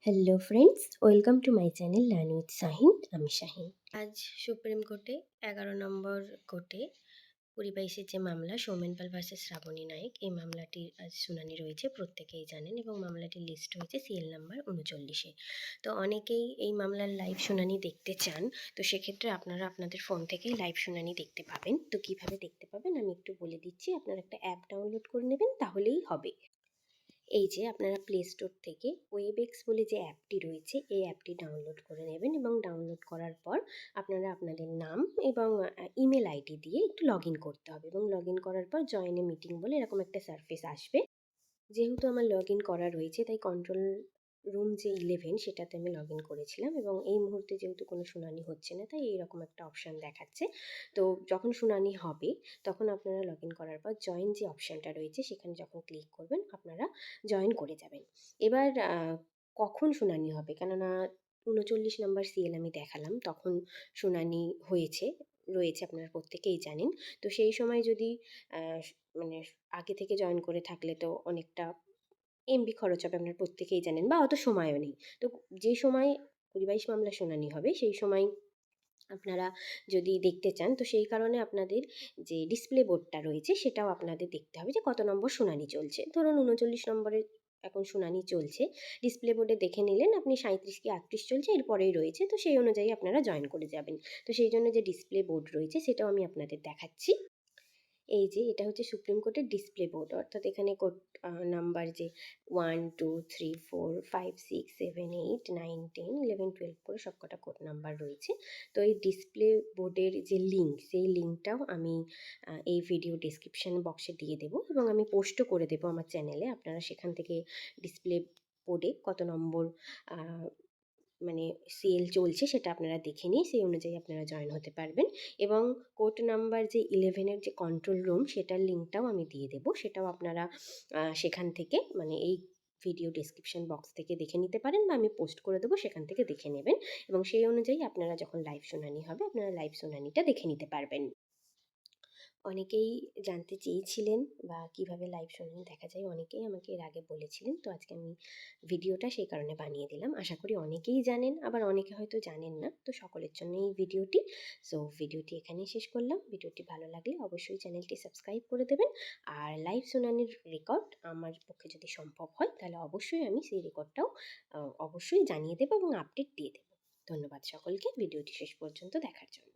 Hello friends, welcome to my channel learn with Shahin. আমি শাহিন। আজ supreme কোর্টে 11 নম্বর কোর্টে 2022-এর যে মামলা সৌমেন পাল ভার্সেস শ্রাবণী নায়েক, এই মামলাটির আজ শুনানি রয়েছে, প্রত্যেকেই জানেন, এবং মামলাটির লিস্ট হয়েছে সিএল নাম্বার 39-এ। তো অনেকেই এই মামলার লাইভ শুনানি দেখতে চান, তো সেক্ষেত্রে আপনারা আপনাদের ফোন থেকেই লাইভ শুনানি দেখতে পাবেন। তো কিভাবে দেখতে পাবেন আমি একটু বলে দিচ্ছি। আপনারা একটা অ্যাপ ডাউনলোড করে নেবেন, তাহলেই হবে। এই যে আপনারা প্লে স্টোর থেকে ওয়েবএক্স বলে যে অ্যাপটি রয়েছে, এই অ্যাপটি ডাউনলোড করে নেবেন, এবং ডাউনলোড করার পর আপনারা আপনাদের নাম এবং ইমেল আইডি দিয়ে একটু লগ ইন করতে হবে, এবং লগ ইন করার পর জয়েন এ মিটিং বলে এরকম একটা সার্ফেস আসবে। যেহেতু আমার লগ ইন করা রয়েছে, তাই কন্ট্রোল রুম যে 11 সেটাতে আমি লগ ইন করেছিলাম, এবং এই মুহূর্তে যেহেতু কোনো শুনানি হচ্ছে না, তাই এইরকম একটা অপশান দেখাচ্ছে। তো যখন শুনানি হবে তখন আপনারা লগ ইন করার পর জয়েন যে অপশানটা রয়েছে সেখানে যখন ক্লিক করবেন আপনারা জয়েন করে যাবেন। এবার কখন শুনানি হবে, কেননা 39 নম্বর সিএল আমি দেখালাম, তখন শুনানি রয়েছে, আপনারা প্রত্যেকেই জানেন। তো সেই সময় যদি আহ, মানে আগে থেকে জয়েন করে থাকলে তো অনেকটা এমবি খরচ হবে, আপনারা প্রত্যেকেই জানেন, বা অত সময়ও নেই। তো যে সময় 20-22 মামলা শুনানি হবে সেই সময় আপনারা যদি দেখতে চান, তো সেই কারণে আপনাদের যে ডিসপ্লে বোর্ডটা রয়েছে সেটাও আপনাদের দেখতে হবে যে কত নম্বর শুনানি চলছে। ধরুন 39 নম্বরের এখন শুনানি চলছে, ডিসপ্লে বোর্ডে দেখে নিলেন আপনি 37 কি 38 চলছে, এরপরেই রয়েছে, তো সেই অনুযায়ী আপনারা জয়েন করে যাবেন। তো সেই জন্য যে ডিসপ্লে বোর্ড রয়েছে সেটাও আমি আপনাদের দেখাচ্ছি। এই যে এটা হচ্ছে সুপ্রিম কোর্টের ডিসপ্লে বোর্ড, অর্থাৎ এখানে কোর্ট নাম্বার যে 1 2 3 4 5 6 7 8 9 10 11 12 করে সবকটা কোড নাম্বার রয়েছে। তো এই ডিসপ্লে বোর্ডের যে লিঙ্ক, সেই লিঙ্কটাও আমি এই ভিডিও ডেসক্রিপশন বক্সে দিয়ে দেবো, এবং আমি পোস্টও করে দেবো আমার চ্যানেলে। আপনারা সেখান থেকে ডিসপ্লে বোর্ডে কত নম্বর মানে সেল চলছে সেটা আপনারা দেখে নিয়ে সেই অনুযায়ী আপনারা জয়েন হতে পারবেন। এবং কোর্ট নাম্বার যে 11-এর যে কন্ট্রোল রুম সেটার লিঙ্কটাও আমি দিয়ে দেবো, সেটাও আপনারা সেখান থেকে মানে এই ভিডিও ডেসক্রিপশন বক্স থেকে দেখে নিতে পারেন, বা আমি পোস্ট করে দেবো, সেখান থেকে দেখে নেবেন, এবং সেই অনুযায়ী আপনারা যখন লাইভ শুনানি হবে আপনারা লাইভ শুনানিটা দেখে নিতে পারবেন। অনেকেই জানতে চেয়েছিলেন বা কিভাবে লাইভ শুনানি দেখা যায়, অনেকেই আমাকে এর আগে বলেছিলেন। তো আজকে আমি ভিডিওটা সেই কারণে বানিয়ে দিলাম। আশা করি অনেকেই জানেন, আবার অনেকে হয়তো জানেন না, তো সকলের জন্য এই ভিডিওটি। সো ভিডিওটি এখানেই শেষ করলাম। ভিডিওটি ভালো লাগলে অবশ্যই চ্যানেলটি সাবস্ক্রাইব করে দেবেন, আর লাইভ শুনানির রেকর্ড আমার পক্ষে যদি সম্ভব হয় তাহলে অবশ্যই আমি সেই রেকর্ডটাও অবশ্যই জানিয়ে দেবো এবং আপডেট দিয়ে দেবো। ধন্যবাদ সকলকে ভিডিওটি শেষ পর্যন্ত দেখার জন্য।